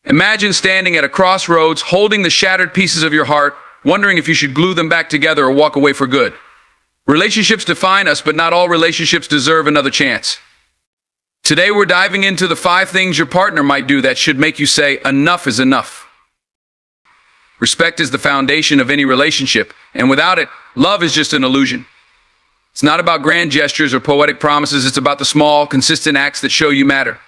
Imagine standing at a crossroads, holding the shattered pieces of your heart, wondering if you should glue them back together or walk away for good. Relationships define us, but not all relationships deserve another chance. Today we're diving into the 5 things your partner might do that should make you say, enough is enough. Respect is the foundation of any relationship, and without it, love is just an illusion. It's not about grand gestures or poetic promises, it's about the small, consistent acts that show you matter.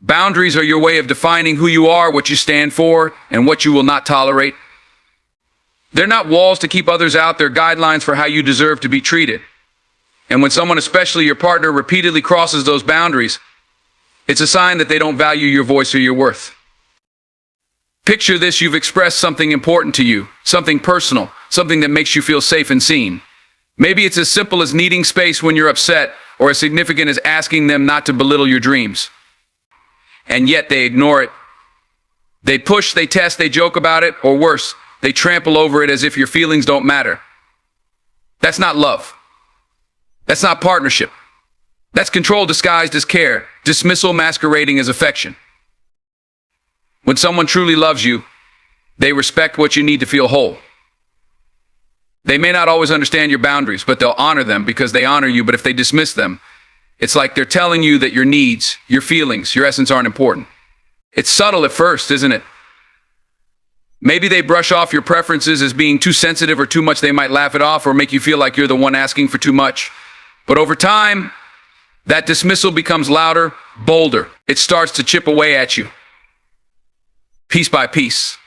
Boundaries are your way of defining who you are, what you stand for, and what you will not tolerate. They're not walls to keep others out, they're guidelines for how you deserve to be treated. And when someone, especially your partner, repeatedly crosses those boundaries, it's a sign that they don't value your voice or your worth. Picture this: you've expressed something important to you, something personal, something that makes you feel safe and seen. Maybe it's as simple as needing space when you're upset, or as significant as asking them not to belittle your dreams. And yet they ignore it. They push, they test, they joke about it, or worse, they trample over it as if your feelings don't matter. That's not love. That's not partnership. That's control disguised as care, dismissal masquerading as affection. When someone truly loves you, they respect what you need to feel whole. They may not always understand your boundaries, but they'll honor them because they honor you. But if they dismiss them, it's like they're telling you that your needs, your feelings, your essence aren't important. It's subtle at first, isn't it? Maybe they brush off your preferences as being too sensitive or too much. They might laugh it off or make you feel like you're the one asking for too much. But over time, that dismissal becomes louder, bolder. It starts to chip away at you, piece by piece.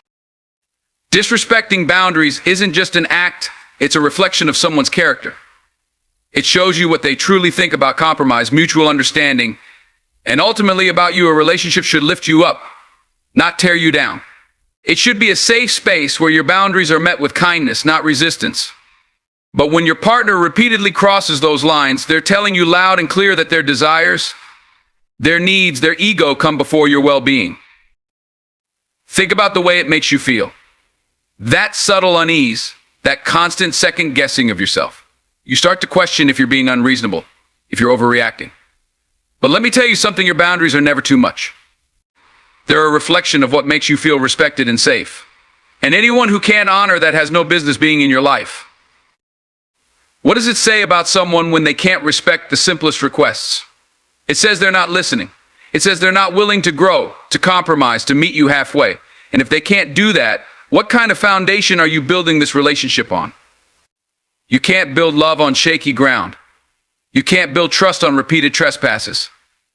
Disrespecting boundaries isn't just an act, it's a reflection of someone's character. It shows you what they truly think about compromise, mutual understanding, and ultimately about you. A relationship should lift you up, not tear you down. It should be a safe space where your boundaries are met with kindness, not resistance. But when your partner repeatedly crosses those lines, they're telling you loud and clear that their desires, their needs, their ego come before your well-being. Think about the way it makes you feel. That subtle unease, that constant second guessing of yourself. You start to question if you're being unreasonable, if you're overreacting. But let me tell you something, your boundaries are never too much. They're a reflection of what makes you feel respected and safe. And anyone who can't honor that has no business being in your life. What does it say about someone when they can't respect the simplest requests? It says they're not listening. It says they're not willing to grow, to compromise, to meet you halfway. And if they can't do that, what kind of foundation are you building this relationship on? You can't build love on shaky ground. You can't build trust on repeated trespasses.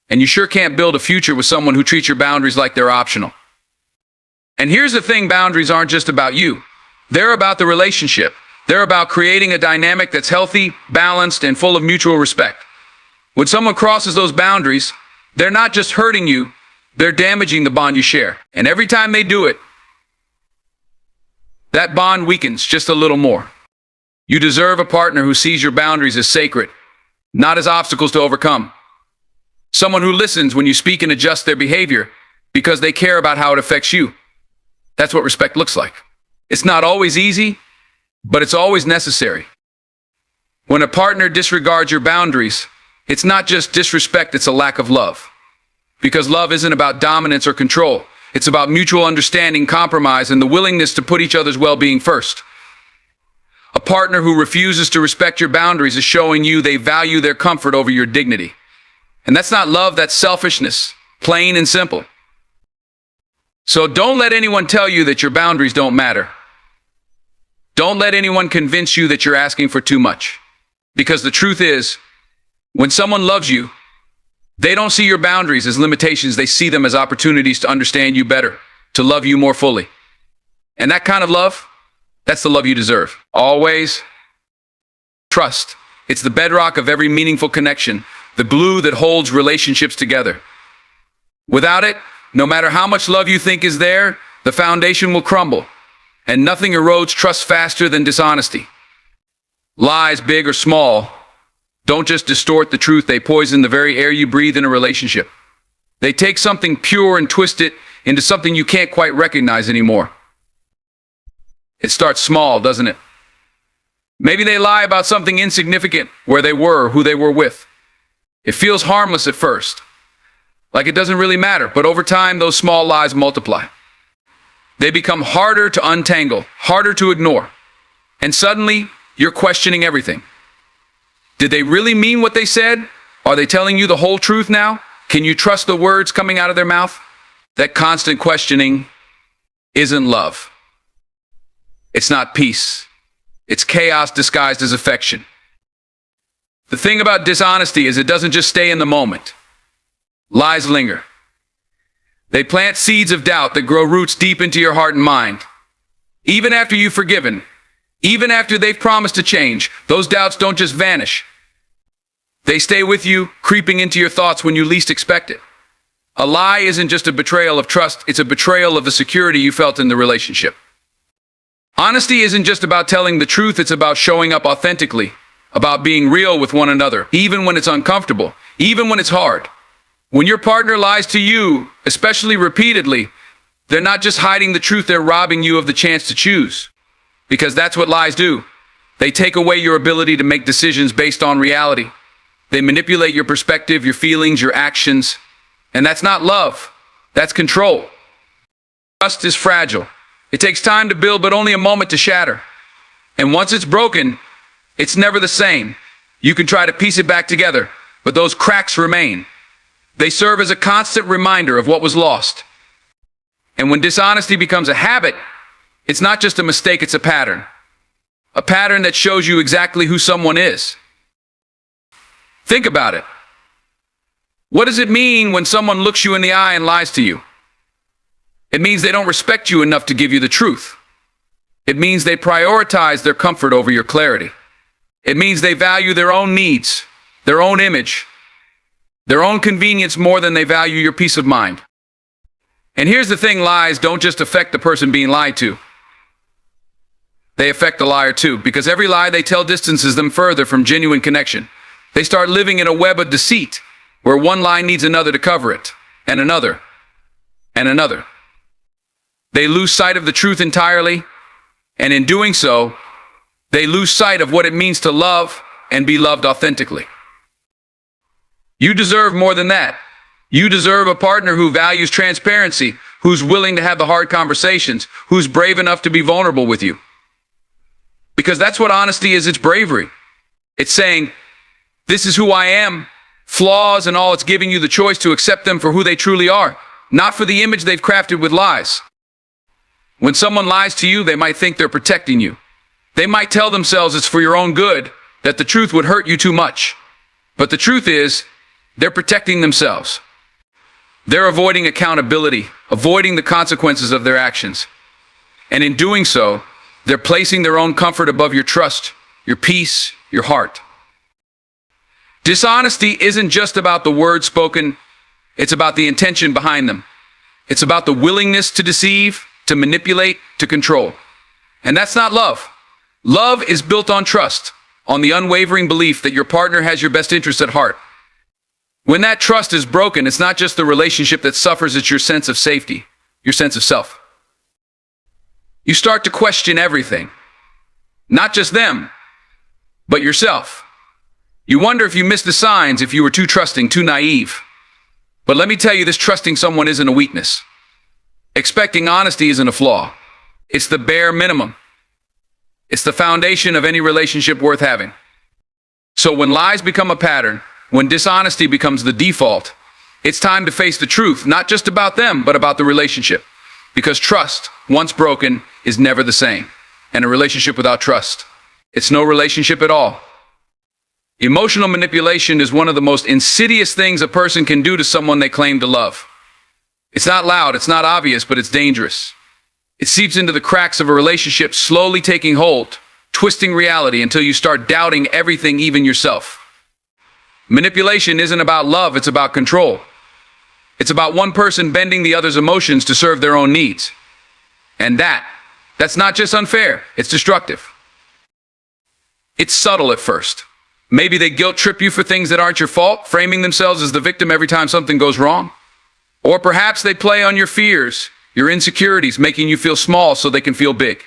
And you sure can't build a future with someone who treats your boundaries like they're optional. And here's the thing, boundaries aren't just about you. They're about the relationship. They're about creating a dynamic that's healthy, balanced, and full of mutual respect. When someone crosses those boundaries, they're not just hurting you, they're damaging the bond you share. And every time they do it, that bond weakens just a little more. You deserve a partner who sees your boundaries as sacred, not as obstacles to overcome. Someone who listens when you speak and adjusts their behavior because they care about how it affects you. That's what respect looks like. It's not always easy, but it's always necessary. When a partner disregards your boundaries, it's not just disrespect, it's a lack of love. Because love isn't about dominance or control. It's about mutual understanding, compromise, and the willingness to put each other's well-being first. A partner who refuses to respect your boundaries is showing you they value their comfort over your dignity. And that's not love, that's selfishness, plain and simple. So don't let anyone tell you that your boundaries don't matter. Don't let anyone convince you that you're asking for too much. Because the truth is, when someone loves you, they don't see your boundaries as limitations, they see them as opportunities to understand you better, to love you more fully. And that kind of love, that's the love you deserve. Always trust. It's the bedrock of every meaningful connection, the glue that holds relationships together. Without it, no matter how much love you think is there, the foundation will crumble, and nothing erodes trust faster than dishonesty. Lies, big or small, don't just distort the truth, they poison the very air you breathe in a relationship. They take something pure and twist it into something you can't quite recognize anymore. It starts small, doesn't it? Maybe they lie about something insignificant, where they were, who they were with. It feels harmless at first. like it doesn't really matter. But over time, those small lies multiply. They become harder to untangle, harder to ignore. And suddenly, you're questioning everything. Did they really mean what they said? Are they telling you the whole truth now? Can you trust the words coming out of their mouth? That constant questioning isn't love. It's not peace. It's chaos disguised as affection. The thing about dishonesty is it doesn't just stay in the moment. Lies linger. They plant seeds of doubt that grow roots deep into your heart and mind. Even after you've forgiven, even after they've promised to change, those doubts don't just vanish. They stay with you, creeping into your thoughts when you least expect it. A lie isn't just a betrayal of trust, it's a betrayal of the security you felt in the relationship. Honesty isn't just about telling the truth, it's about showing up authentically, about being real with one another, even when it's uncomfortable, even when it's hard. When your partner lies to you, especially repeatedly, they're not just hiding the truth, they're robbing you of the chance to choose. Because that's what lies do. They take away your ability to make decisions based on reality. They manipulate your perspective, your feelings, your actions. And that's not love. That's control. Trust is fragile. It takes time to build, but only a moment to shatter. And once it's broken, it's never the same. You can try to piece it back together, but those cracks remain. They serve as a constant reminder of what was lost. And when dishonesty becomes a habit, it's not just a mistake, it's a pattern. A pattern that shows you exactly who someone is. Think about it. What does it mean when someone looks you in the eye and lies to you? It means they don't respect you enough to give you the truth. It means they prioritize their comfort over your clarity. It means they value their own needs, their own image, their own convenience more than they value your peace of mind. And here's the thing, lies don't just affect the person being lied to. They affect the liar too, because every lie they tell distances them further from genuine connection. They start living in a web of deceit, where one lie needs another to cover it, and another, and another. They lose sight of the truth entirely, and in doing so, they lose sight of what it means to love and be loved authentically. You deserve more than that. You deserve a partner who values transparency, who's willing to have the hard conversations, who's brave enough to be vulnerable with you. Because that's what honesty is, it's bravery. It's saying, this is who I am, flaws and all, it's giving you the choice to accept them for who they truly are, not for the image they've crafted with lies. When someone lies to you, they might think they're protecting you. They might tell themselves it's for your own good, that the truth would hurt you too much. But the truth is, they're protecting themselves. They're avoiding accountability, avoiding the consequences of their actions. And in doing so, they're placing their own comfort above your trust, your peace, your heart. Dishonesty isn't just about the words spoken, it's about the intention behind them. It's about the willingness to deceive, to manipulate, to control. And that's not love. Love is built on trust, on the unwavering belief that your partner has your best interest at heart. When that trust is broken, it's not just the relationship that suffers, it's your sense of safety, your sense of self. You start to question everything. Not just them, but yourself. You wonder if you missed the signs, if you were too trusting, too naive. But let me tell you, this trusting someone isn't a weakness. Expecting honesty isn't a flaw. It's the bare minimum. It's the foundation of any relationship worth having. So when lies become a pattern, when dishonesty becomes the default, it's time to face the truth, not just about them, but about the relationship. Because trust, once broken, is never the same. And a relationship without trust, it's no relationship at all. Emotional manipulation is one of the most insidious things a person can do to someone they claim to love. It's not loud, it's not obvious, but it's dangerous. It seeps into the cracks of a relationship, slowly taking hold, twisting reality until you start doubting everything, even yourself. Manipulation isn't about love, it's about control. It's about one person bending the other's emotions to serve their own needs. And that's not just unfair, it's destructive. It's subtle at first. Maybe they guilt trip you for things that aren't your fault, framing themselves as the victim every time something goes wrong. Or perhaps they play on your fears, your insecurities, making you feel small so they can feel big.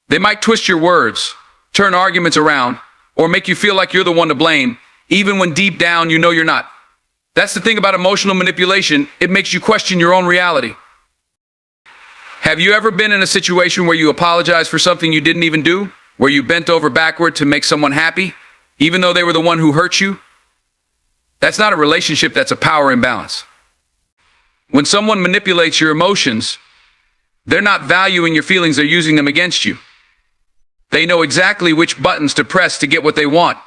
They might twist your words, turn arguments around, or make you feel like you're the one to blame, even when deep down you know you're not. That's the thing about emotional manipulation. It makes you question your own reality. Have you ever been in a situation where you apologized for something you didn't even do? Where you bent over backward to make someone happy, even though they were the one who hurt you? That's not a relationship, that's a power imbalance. When someone manipulates your emotions, they're not valuing your feelings, they're using them against you. They know exactly which buttons to press to get what they want.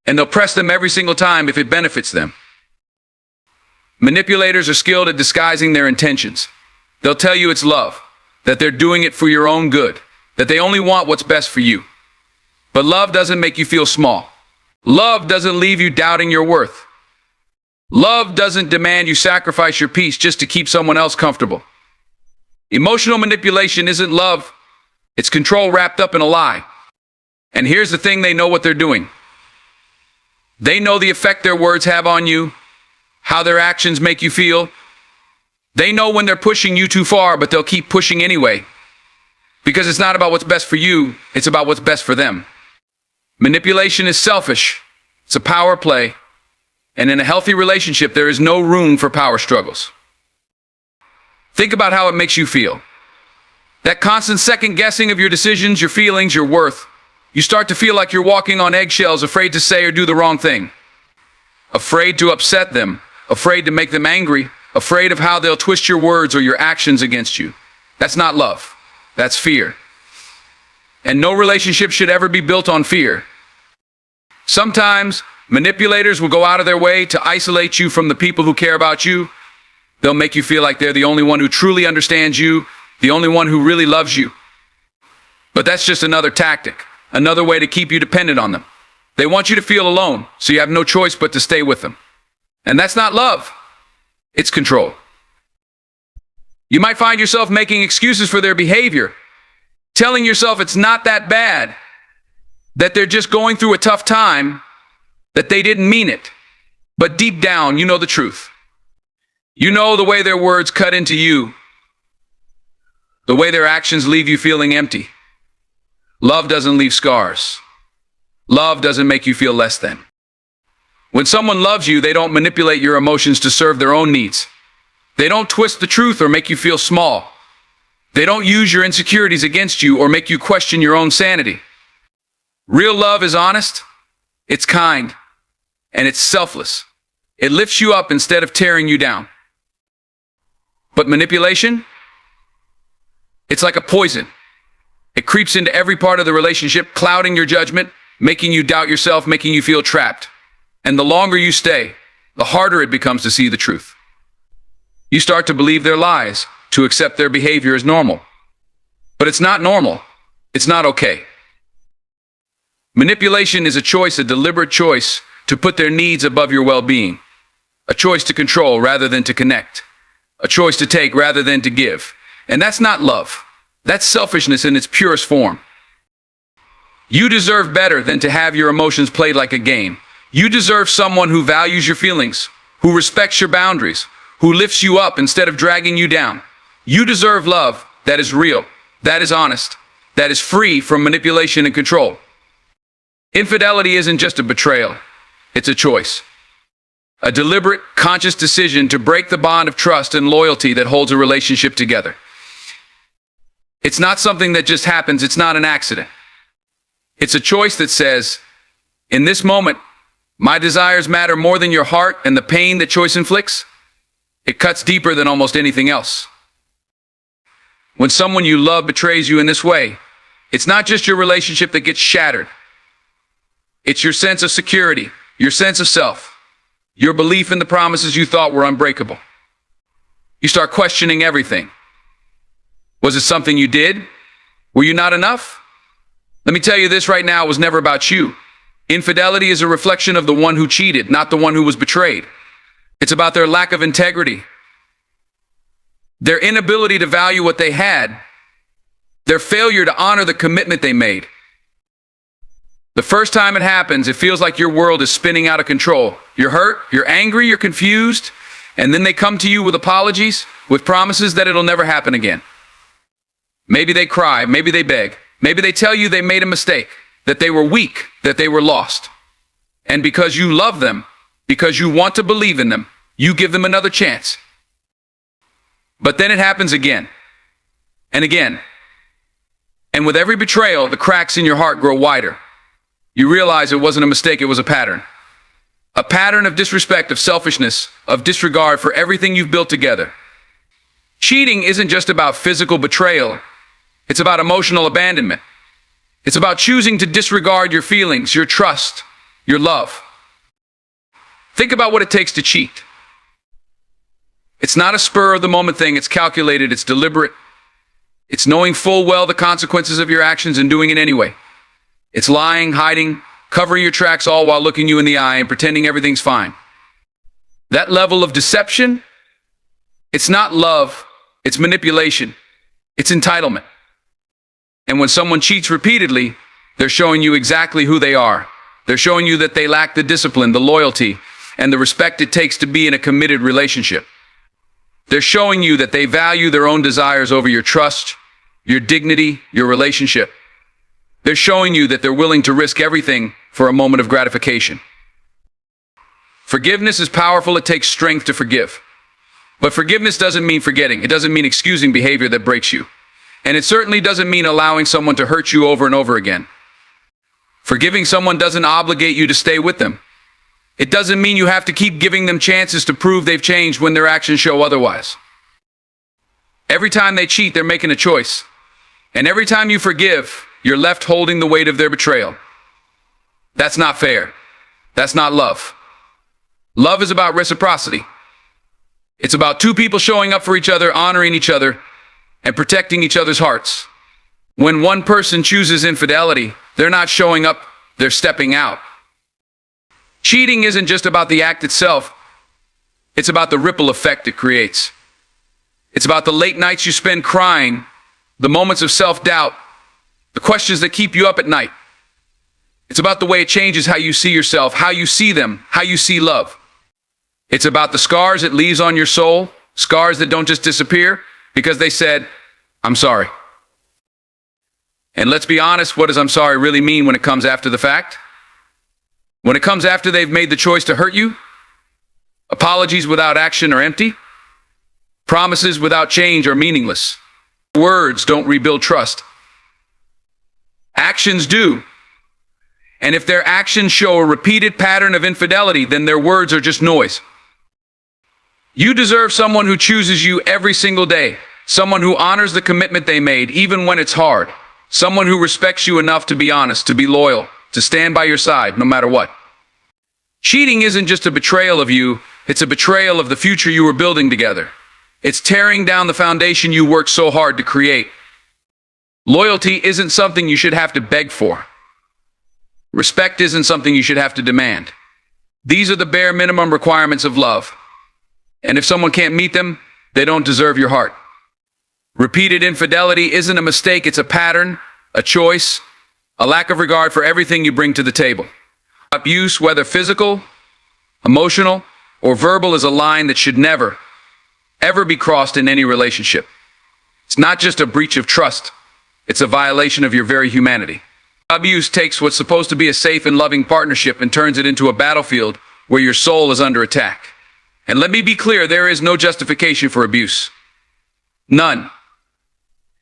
And they'll press them every single time if it benefits them. Manipulators are skilled at disguising their intentions. They'll tell you it's love, that they're doing it for your own good, that they only want what's best for you. But love doesn't make you feel small. Love doesn't leave you doubting your worth. Love doesn't demand you sacrifice your peace just to keep someone else comfortable. Emotional manipulation isn't love. It's control wrapped up in a lie. And here's the thing, they know what they're doing. They know the effect their words have on you, how their actions make you feel. They know when they're pushing you too far, but they'll keep pushing anyway. Because it's not about what's best for you, it's about what's best for them. Manipulation is selfish. It's a power play. And in a healthy relationship, there is no room for power struggles. Think about how it makes you feel. That constant second guessing of your decisions, your feelings, your worth. You start to feel like you're walking on eggshells, afraid to say or do the wrong thing. Afraid to upset them, afraid to make them angry, afraid of how they'll twist your words or your actions against you. That's not love. That's fear. And no relationship should ever be built on fear. Sometimes manipulators will go out of their way to isolate you from the people who care about you. They'll make you feel like they're the only one who truly understands you, the only one who really loves you. But that's just another tactic, another way to keep you dependent on them. They want you to feel alone, so you have no choice but to stay with them. And that's not love. It's control. You might find yourself making excuses for their behavior, telling yourself it's not that bad, that they're just going through a tough time, that they didn't mean it. But deep down, you know the truth. You know the way their words cut into you, the way their actions leave you feeling empty. Love doesn't leave scars. Love doesn't make you feel less than. When someone loves you, they don't manipulate your emotions to serve their own needs. They don't twist the truth or make you feel small. They don't use your insecurities against you or make you question your own sanity. Real love is honest, it's kind, and it's selfless. It lifts you up instead of tearing you down. But manipulation? It's like a poison. It creeps into every part of the relationship, clouding your judgment, making you doubt yourself, making you feel trapped. And the longer you stay, the harder it becomes to see the truth. You start to believe their lies, to accept their behavior as normal. But it's not normal. It's not okay. Manipulation is a choice, a deliberate choice to put their needs above your well-being. A choice to control rather than to connect. A choice to take rather than to give. And that's not love. That's selfishness in its purest form. You deserve better than to have your emotions played like a game. You deserve someone who values your feelings, who respects your boundaries, who lifts you up instead of dragging you down. You deserve love that is real, that is honest, that is free from manipulation and control. Infidelity isn't just a betrayal, it's a choice. A deliberate, conscious decision to break the bond of trust and loyalty that holds a relationship together. It's not something that just happens, it's not an accident. It's a choice that says, in this moment, my desires matter more than your heart and the pain that choice inflicts. It cuts deeper than almost anything else. When someone you love betrays you in this way, it's not just your relationship that gets shattered. It's your sense of security, your sense of self, your belief in the promises you thought were unbreakable. You start questioning everything. Was it something you did? Were you not enough? Let me tell you this right now, it was never about you. Infidelity is a reflection of the one who cheated, not the one who was betrayed. It's about their lack of integrity, their inability to value what they had, their failure to honor the commitment they made. The first time it happens, it feels like your world is spinning out of control. You're hurt, you're angry, you're confused, and then they come to you with apologies, with promises that it'll never happen again. Maybe they cry, maybe they beg, maybe they tell you they made a mistake, that they were weak, that they were lost. And because you love them, Because you want to believe in them, you give them another chance. But then it happens again and again. And with every betrayal, the cracks in your heart grow wider. You realize it wasn't a mistake, it was a pattern. A pattern of disrespect, of selfishness, of disregard for everything you've built together. Cheating isn't just about physical betrayal. It's about emotional abandonment. It's about choosing to disregard your feelings, your trust, your love. Think about what it takes to cheat. It's not a spur-of-the-moment thing. It's calculated. It's deliberate. It's knowing full well the consequences of your actions and doing it anyway. It's lying, hiding, covering your tracks, all while looking you in the eye and pretending everything's fine. That level of deception, it's not love, it's manipulation, it's entitlement. And when someone cheats repeatedly, they're showing you exactly who they are. They're showing you that they lack the discipline, the loyalty, and the respect it takes to be in a committed relationship. They're showing you that they value their own desires over your trust, your dignity, your relationship. They're showing you that they're willing to risk everything for a moment of gratification. Forgiveness is powerful. It takes strength to forgive. But forgiveness doesn't mean forgetting. It doesn't mean excusing behavior that breaks you. And it certainly doesn't mean allowing someone to hurt you over and over again. Forgiving someone doesn't obligate you to stay with them. It doesn't mean you have to keep giving them chances to prove they've changed when their actions show otherwise. Every time they cheat, they're making a choice. And every time you forgive, you're left holding the weight of their betrayal. That's not fair. That's not love. Love is about reciprocity. It's about two people showing up for each other, honoring each other, and protecting each other's hearts. When one person chooses infidelity, they're not showing up, they're stepping out. Cheating isn't just about the act itself. It's about the ripple effect it creates. It's about the late nights you spend crying, the moments of self-doubt, the questions that keep you up at night. It's about the way it changes how you see yourself, how you see them, how you see love. It's about the scars it leaves on your soul, scars that don't just disappear because they said, "I'm sorry." And let's be honest, what does "I'm sorry" really mean when it comes after the fact? When it comes after they've made the choice to hurt you? Apologies without action are empty. Promises without change are meaningless. Words don't rebuild trust. Actions do. And if their actions show a repeated pattern of infidelity, then their words are just noise. You deserve someone who chooses you every single day, someone who honors the commitment they made even when it's hard, someone who respects you enough to be honest, to be loyal, to stand by your side no matter what. Cheating isn't just a betrayal of you, it's a betrayal of the future you were building together. It's tearing down the foundation you worked so hard to create. Loyalty isn't something you should have to beg for. Respect isn't something you should have to demand. These are the bare minimum requirements of love. And if someone can't meet them, they don't deserve your heart. Repeated infidelity isn't a mistake, it's a pattern, a choice, a lack of regard for everything you bring to the table. Abuse, whether physical, emotional, or verbal, is a line that should never, ever be crossed in any relationship. It's not just a breach of trust, it's a violation of your very humanity. Abuse takes what's supposed to be a safe and loving partnership and turns it into a battlefield where your soul is under attack. And let me be clear, there is no justification for abuse. None.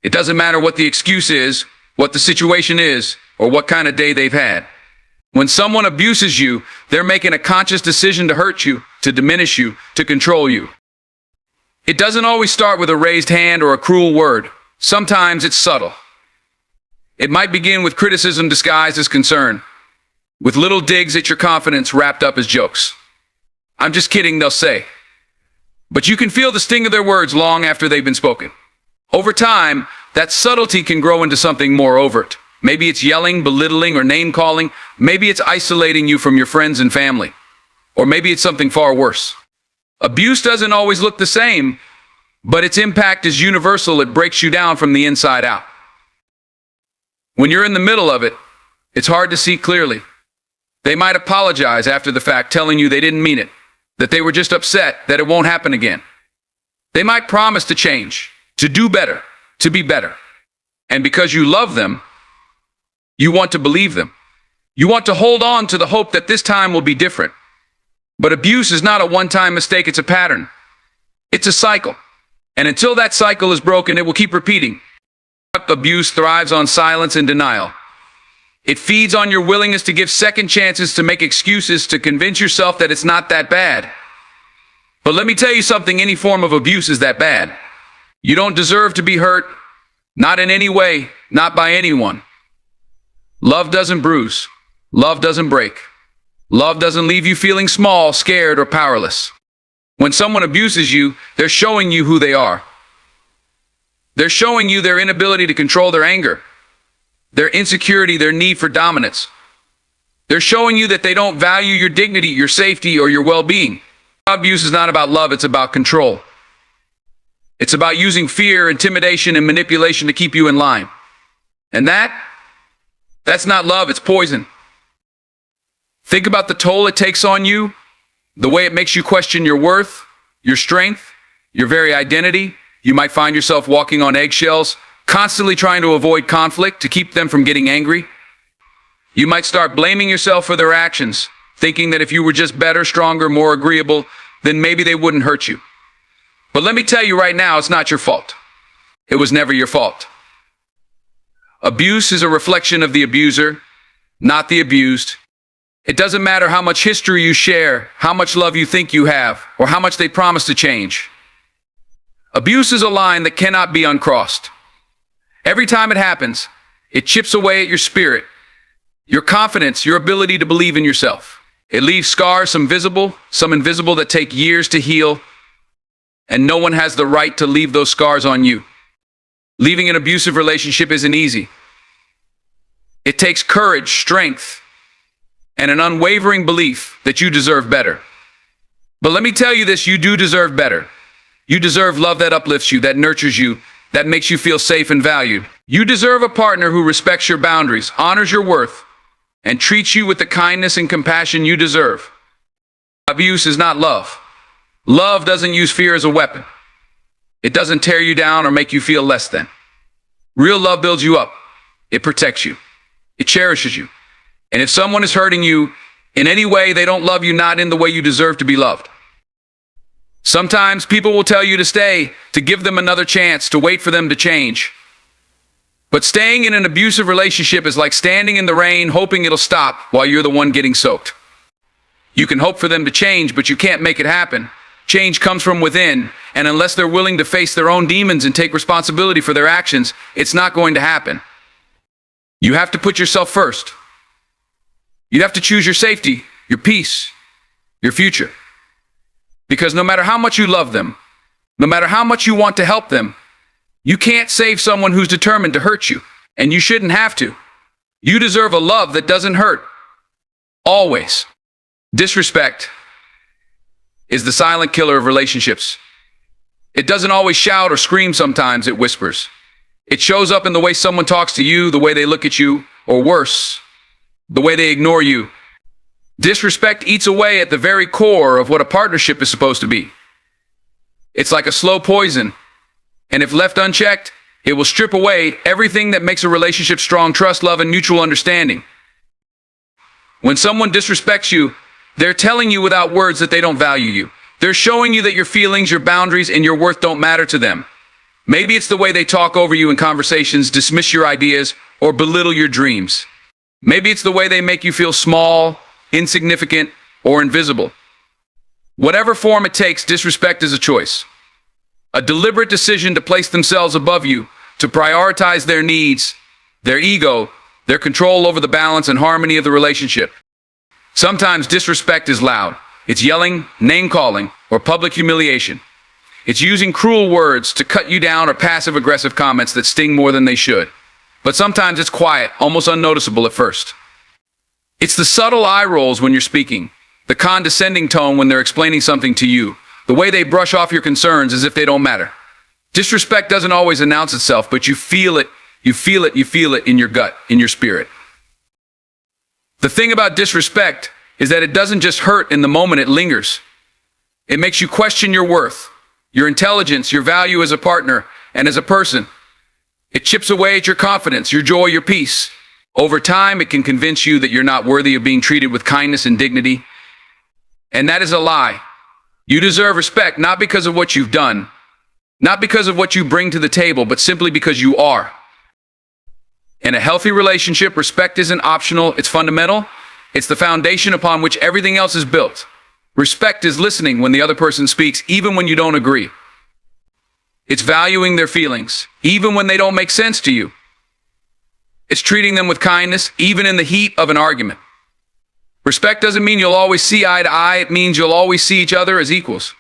It doesn't matter what the excuse is, what the situation is, or what kind of day they've had. When someone abuses you, they're making a conscious decision to hurt you, to diminish you, to control you. It doesn't always start with a raised hand or a cruel word. Sometimes it's subtle. It might begin with criticism disguised as concern, with little digs at your confidence wrapped up as jokes. "I'm just kidding," they'll say. But you can feel the sting of their words long after they've been spoken. Over time, that subtlety can grow into something more overt. Maybe it's yelling, belittling, or name-calling. Maybe it's isolating you from your friends and family. Or maybe it's something far worse. Abuse doesn't always look the same, but its impact is universal. It breaks you down from the inside out. When you're in the middle of it, it's hard to see clearly. They might apologize after the fact, telling you they didn't mean it, that they were just upset, that it won't happen again. They might promise to change, to do better, to be better. And because you love them, you want to believe them. You want to hold on to the hope that this time will be different. But abuse is not a one-time mistake, it's a pattern. It's a cycle. And until that cycle is broken, it will keep repeating. Abuse thrives on silence and denial. It feeds on your willingness to give second chances, to make excuses, to convince yourself that it's not that bad. But let me tell you something, any form of abuse is that bad. You don't deserve to be hurt, not in any way, not by anyone. Love doesn't bruise. Love doesn't break. Love doesn't leave you feeling small, scared, or powerless. When someone abuses you, they're showing you who they are. They're showing you their inability to control their anger, their insecurity, their need for dominance. They're showing you that they don't value your dignity, your safety, or your well-being. Abuse is not about love, it's about control. It's about using fear, intimidation, and manipulation to keep you in line. And that's not love, it's poison. Think about the toll it takes on you, the way it makes you question your worth, your strength, your very identity. You might find yourself walking on eggshells, constantly trying to avoid conflict to keep them from getting angry. You might start blaming yourself for their actions, thinking that if you were just better, stronger, more agreeable, then maybe they wouldn't hurt you. But let me tell you right now, it's not your fault. It was never your fault. Abuse is a reflection of the abuser, not the abused. It doesn't matter how much history you share, how much love you think you have, or how much they promise to change. Abuse is a line that cannot be uncrossed. Every time it happens, it chips away at your spirit, your confidence, your ability to believe in yourself. It leaves scars, some visible, some invisible, that take years to heal, and no one has the right to leave those scars on you. Leaving an abusive relationship isn't easy. It takes courage, strength, and an unwavering belief that you deserve better. But let me tell you this, you do deserve better. You deserve love that uplifts you, that nurtures you, that makes you feel safe and valued. You deserve a partner who respects your boundaries, honors your worth, and treats you with the kindness and compassion you deserve. Abuse is not love. Love doesn't use fear as a weapon. It doesn't tear you down or make you feel less than. Real love builds you up. It protects you. It cherishes you. And if someone is hurting you in any way, they don't love you, not in the way you deserve to be loved. Sometimes people will tell you to stay, to give them another chance, to wait for them to change. But staying in an abusive relationship is like standing in the rain, hoping it'll stop while you're the one getting soaked. You can hope for them to change, but you can't make it happen. Change comes from within, and unless they're willing to face their own demons and take responsibility for their actions, it's not going to happen. You have to put yourself first. You have to choose your safety, your peace, your future. Because no matter how much you love them, no matter how much you want to help them, you can't save someone who's determined to hurt you, and you shouldn't have to. You deserve a love that doesn't hurt. Always. Disrespect is the silent killer of relationships. It doesn't always shout or scream, sometimes it whispers. It shows up in the way someone talks to you, the way they look at you, or worse, the way they ignore you. Disrespect eats away at the very core of what a partnership is supposed to be. It's like a slow poison, and if left unchecked, it will strip away everything that makes a relationship strong: trust, love, and mutual understanding. When someone disrespects you, they're telling you without words that they don't value you. They're showing you that your feelings, your boundaries, and your worth don't matter to them. Maybe it's the way they talk over you in conversations, dismiss your ideas, or belittle your dreams. Maybe it's the way they make you feel small, insignificant, or invisible. Whatever form it takes, disrespect is a choice. A deliberate decision to place themselves above you, to prioritize their needs, their ego, their control over the balance and harmony of the relationship. Sometimes disrespect is loud. It's yelling, name-calling, or public humiliation. It's using cruel words to cut you down, or passive-aggressive comments that sting more than they should. But sometimes it's quiet, almost unnoticeable at first. It's the subtle eye rolls when you're speaking, the condescending tone when they're explaining something to you, the way they brush off your concerns as if they don't matter. Disrespect doesn't always announce itself, but you feel it, you feel it, you feel it in your gut, in your spirit. The thing about disrespect is that it doesn't just hurt in the moment, it lingers. It makes you question your worth, your intelligence, your value as a partner and as a person. It chips away at your confidence, your joy, your peace. Over time, it can convince you that you're not worthy of being treated with kindness and dignity. And that is a lie. You deserve respect not because of what you've done, not because of what you bring to the table, but simply because you are. In a healthy relationship, respect isn't optional, it's fundamental. It's the foundation upon which everything else is built. Respect is listening when the other person speaks, even when you don't agree. It's valuing their feelings, even when they don't make sense to you. It's treating them with kindness, even in the heat of an argument. Respect doesn't mean you'll always see eye to eye, it means you'll always see each other as equals.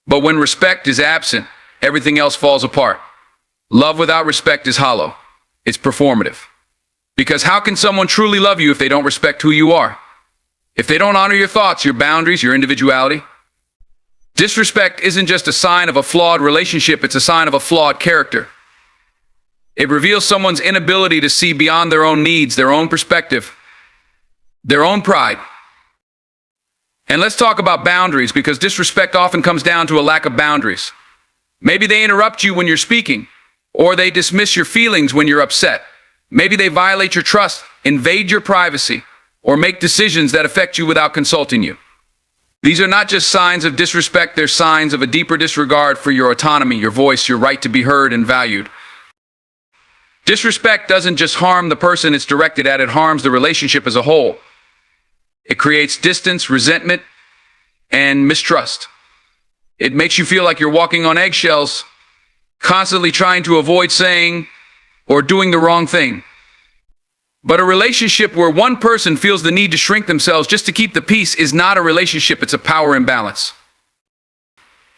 But when respect is absent, everything else falls apart. Love without respect is hollow. It's performative. Because how can someone truly love you if they don't respect who you are? If they don't honor your thoughts, your boundaries, your individuality? Disrespect isn't just a sign of a flawed relationship, it's a sign of a flawed character. It reveals someone's inability to see beyond their own needs, their own perspective, their own pride. And let's talk about boundaries, because disrespect often comes down to a lack of boundaries. Maybe they interrupt you when you're speaking, or they dismiss your feelings when you're upset. Maybe they violate your trust, invade your privacy, or make decisions that affect you without consulting you. These are not just signs of disrespect, they're signs of a deeper disregard for your autonomy, your voice, your right to be heard and valued. Disrespect doesn't just harm the person it's directed at, it harms the relationship as a whole. It creates distance, resentment, and mistrust. It makes you feel like you're walking on eggshells, constantly trying to avoid saying or doing the wrong thing. But a relationship where one person feels the need to shrink themselves just to keep the peace is not a relationship, it's a power imbalance.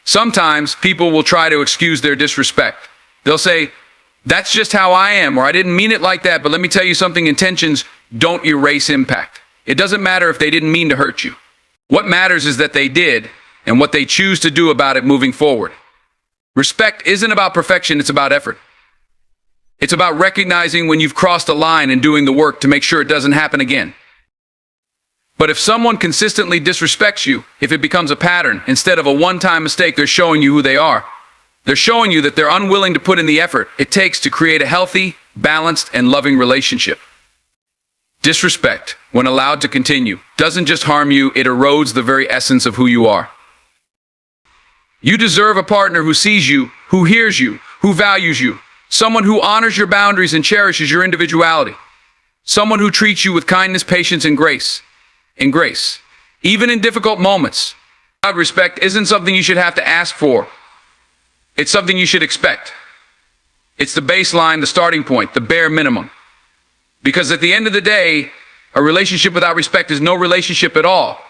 Sometimes people will try to excuse their disrespect. They'll say, "That's just how I am," or "I didn't mean it like that, but let me tell you something, intentions don't erase impact." It doesn't matter if they didn't mean to hurt you. What matters is that they did, and what they choose to do about it moving forward. Respect isn't about perfection, it's about effort. It's about recognizing when you've crossed a line and doing the work to make sure it doesn't happen again. But if someone consistently disrespects you, if it becomes a pattern, instead of a one-time mistake, they're showing you who they are. They're showing you that they're unwilling to put in the effort it takes to create a healthy, balanced, and loving relationship. Disrespect, when allowed to continue, doesn't just harm you, it erodes the very essence of who you are. You deserve a partner who sees you, who hears you, who values you. Someone who honors your boundaries and cherishes your individuality. Someone who treats you with kindness, patience, and grace. Even in difficult moments. Respect isn't something you should have to ask for. It's something you should expect. It's the baseline, the starting point, the bare minimum. Because at the end of the day, a relationship without respect is no relationship at all.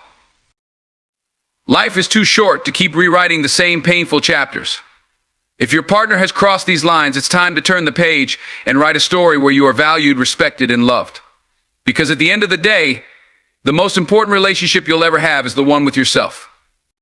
Life is too short to keep rewriting the same painful chapters. If your partner has crossed these lines, it's time to turn the page and write a story where you are valued, respected, and loved. Because at the end of the day, the most important relationship you'll ever have is the one with yourself.